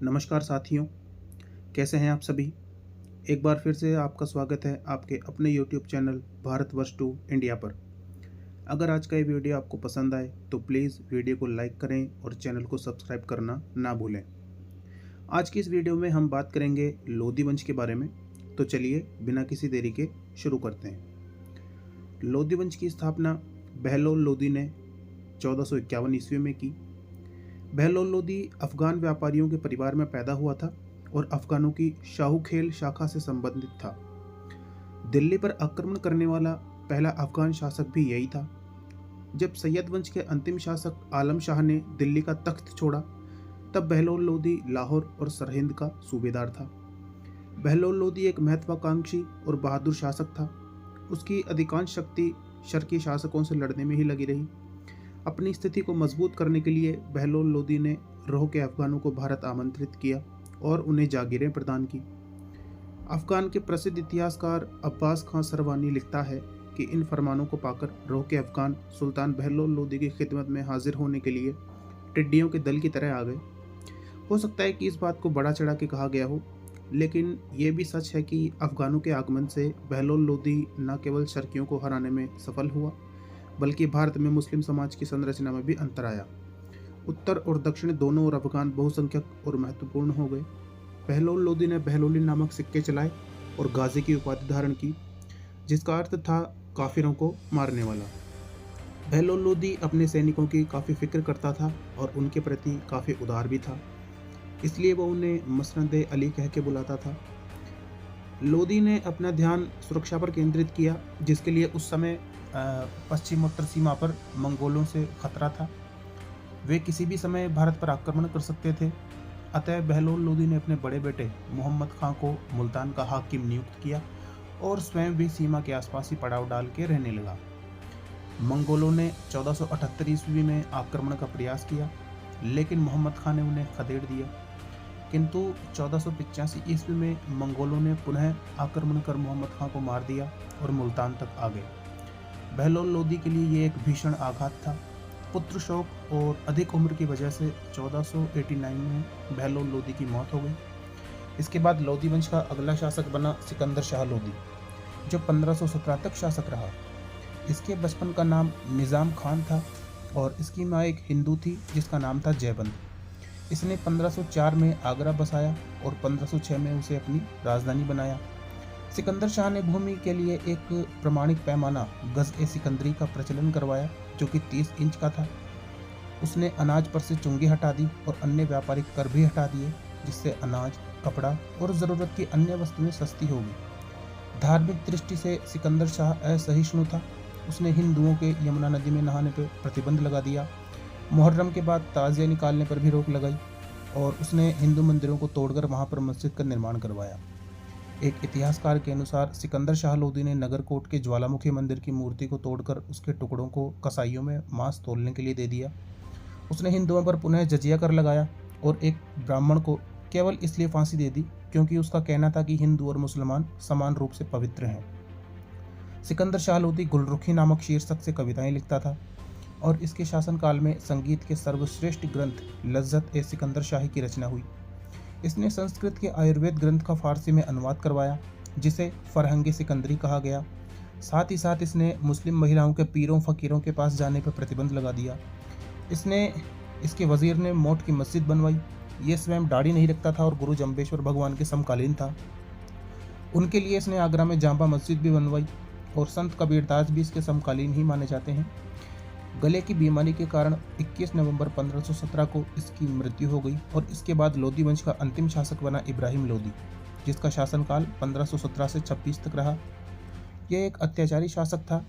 नमस्कार साथियों, कैसे हैं आप सभी? एक बार फिर से आपका स्वागत है आपके अपने YouTube channel Bharatvarsh to India पर। अगर आज का ये वीडियो आपको पसंद आए तो प्लीज़ वीडियो को लाइक करें और चैनल को सब्सक्राइब करना ना भूलें। आज की इस वीडियो में हम बात करेंगे लोदी वंश के बारे में, तो चलिए बिना किसी देरी के शुरू करते हैं। लोदी वंश की स्थापना बहलोल लोदी ने 1451 ईस्वी में की। बहलोल लोदी अफ़गान व्यापारियों के परिवार में पैदा हुआ था और अफ़गानों की शाहूखेल शाखा से संबंधित था। दिल्ली पर आक्रमण करने वाला पहला अफ़गान शासक भी यही था। जब सैयद वंश के अंतिम शासक आलम शाह ने दिल्ली का तख्त छोड़ा, तब बहलोल लोदी लाहौर और सरहिंद का सूबेदार था। बहलोल लोदी एक महत्वाकांक्षी और बहादुर शासक था। उसकी अधिकांश शक्ति शर्की शासकों से लड़ने में ही लगी रही। अपनी स्थिति को मजबूत करने के लिए बहलोल लोदी ने रोह के अफ़गानों को भारत आमंत्रित किया और उन्हें जागीरें प्रदान की। अफ़गान के प्रसिद्ध इतिहासकार अब्बास खां सरवानी लिखता है कि इन फरमानों को पाकर रोह के अफ़गान सुल्तान बहलोल लोदी की खिदमत में हाजिर होने के लिए टिड्डियों के दल की तरह आ गए। हो सकता है कि इस बात को बड़ा चढ़ा के कहा गया हो, लेकिन ये भी सच है कि अफ़गानों के आगमन से बहलोल लोदी न केवल शर्कियों को हराने में सफल हुआ, बल्कि भारत में मुस्लिम समाज की संरचना में भी अंतर आया। उत्तर और दक्षिण दोनों ओर अफ़गान बहुसंख्यक और महत्वपूर्ण हो गए। बहलोल लोदी ने बहलोली नामक सिक्के चलाए और गाजी की उपाधि धारण की, जिसका अर्थ था काफिरों को मारने वाला। बहलोल लोदी अपने सैनिकों की काफ़ी फिक्र करता था और उनके प्रति काफ़ी उदार भी था, इसलिए वो उन्हें मसनद अली कह के बुलाता था। लोदी ने अपना ध्यान सुरक्षा पर केंद्रित किया, जिसके लिए उस समय पश्चिमोत्तर सीमा पर मंगोलों से खतरा था। वे किसी भी समय भारत पर आक्रमण कर सकते थे। अतः बहलोल लोदी ने अपने बड़े बेटे मोहम्मद खां को मुल्तान का हाकिम नियुक्त किया और स्वयं भी सीमा के आसपास ही पड़ाव डाल के रहने लगा। मंगोलों ने 1478 ईस्वी में आक्रमण का प्रयास किया, लेकिन मोहम्मद खां ने उन्हें खदेड़ दिया। किंतु 1485 ईस्वी में मंगोलों ने पुनः आक्रमण कर मोहम्मद खां को मार दिया और मुल्तान तक आ गए। बहलोल लोदी के लिए ये एक भीषण आघात था। पुत्र शोक और अधिक उम्र की वजह से 1489 में बहलोल लोदी की मौत हो गई। इसके बाद लोदी वंश का अगला शासक बना सिकंदर शाह लोदी, जो 1517 तक शासक रहा। इसके बचपन का नाम निज़ाम खान था और इसकी माँ एक हिंदू थी जिसका नाम था जयबंद। इसने 1504 में आगरा बसाया और 1506 में उसे अपनी राजधानी बनाया। सिकंदर शाह ने भूमि के लिए एक प्रमाणिक पैमाना गज़-ए-सिकंदरी का प्रचलन करवाया, जो कि 30 इंच का था। उसने अनाज पर से चुंगी हटा दी और अन्य व्यापारिक कर भी हटा दिए, जिससे अनाज, कपड़ा और ज़रूरत की अन्य वस्तुएं सस्ती हो गई। धार्मिक दृष्टि से सिकंदर शाह असहिष्णु था। उसने हिंदुओं के यमुना नदी में नहाने पर प्रतिबंध लगा दिया। मुहर्रम के बाद ताज़िया निकालने पर भी रोक लगाई और उसने हिंदू मंदिरों को तोड़कर वहां पर मस्जिद का निर्माण करवाया। एक इतिहासकार के अनुसार सिकंदर शाह लोदी ने नगरकोट के ज्वालामुखी मंदिर की मूर्ति को तोड़कर उसके टुकड़ों को कसाईयों में मांस तोलने के लिए दे दिया। उसने हिंदुओं पर पुनः जजिया कर लगाया और एक ब्राह्मण को केवल इसलिए फांसी दे दी क्योंकि उसका कहना था कि हिंदू और मुसलमान समान रूप से पवित्र हैं। सिकंदर शाह लोदी गुलरुखी नामक शीर्षक से कविताएं लिखता था और इसके शासनकाल में संगीत के सर्वश्रेष्ठ ग्रंथ लज्जत-ए-सिकंदर शाही की रचना हुई। इसने संस्कृत के आयुर्वेद ग्रंथ का फारसी में अनुवाद करवाया, जिसे फरहंग सिकंदरी कहा गया। साथ ही साथ इसने मुस्लिम महिलाओं के पीरों फकीरों के पास जाने पर प्रतिबंध लगा दिया। इसके वजीर ने मोट की मस्जिद बनवाई। ये स्वयं दाढ़ी नहीं रखता था और गुरु जम्बेश्वर भगवान के समकालीन था। उनके लिए इसने आगरा में जामा मस्जिद भी बनवाई और संत कबीरदास भी इसके समकालीन ही माने जाते हैं। गले की बीमारी के कारण 21 नवंबर 1517 को इसकी मृत्यु हो गई और इसके बाद लोदी वंश का अंतिम शासक बना इब्राहिम लोदी, जिसका शासनकाल 1517 से 26 तक रहा। यह एक अत्याचारी शासक था।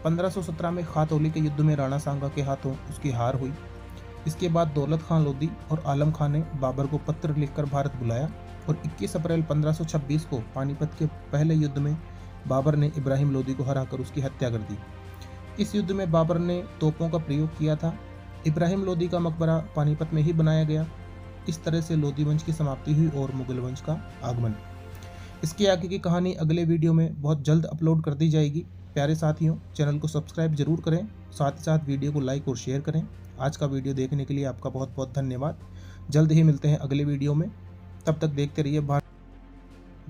1517 में खातौली के युद्ध में राणा सांगा के हाथों उसकी हार हुई। इसके बाद दौलत खान लोदी और आलम खान ने बाबर को पत्र लिखकर भारत बुलाया और 21 अप्रैल 1526 को पानीपत के पहले युद्ध में बाबर ने इब्राहिम लोदी को हराकर उसकी हत्या कर दी। इस युद्ध में बाबर ने तोपों का प्रयोग किया था। इब्राहिम लोदी का मकबरा पानीपत में ही बनाया गया। इस तरह से लोदी वंश की समाप्ति हुई और मुगल वंश का आगमन। इसके आगे की कहानी अगले वीडियो में बहुत जल्द अपलोड कर दी जाएगी। प्यारे साथियों, चैनल को सब्सक्राइब जरूर करें, साथ ही साथ वीडियो को लाइक और शेयर करें। आज का वीडियो देखने के लिए आपका बहुत बहुत धन्यवाद। जल्द ही मिलते हैं अगले वीडियो में, तब तक देखते रहिए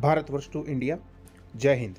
भारत वर्ष टू इंडिया। जय हिंद।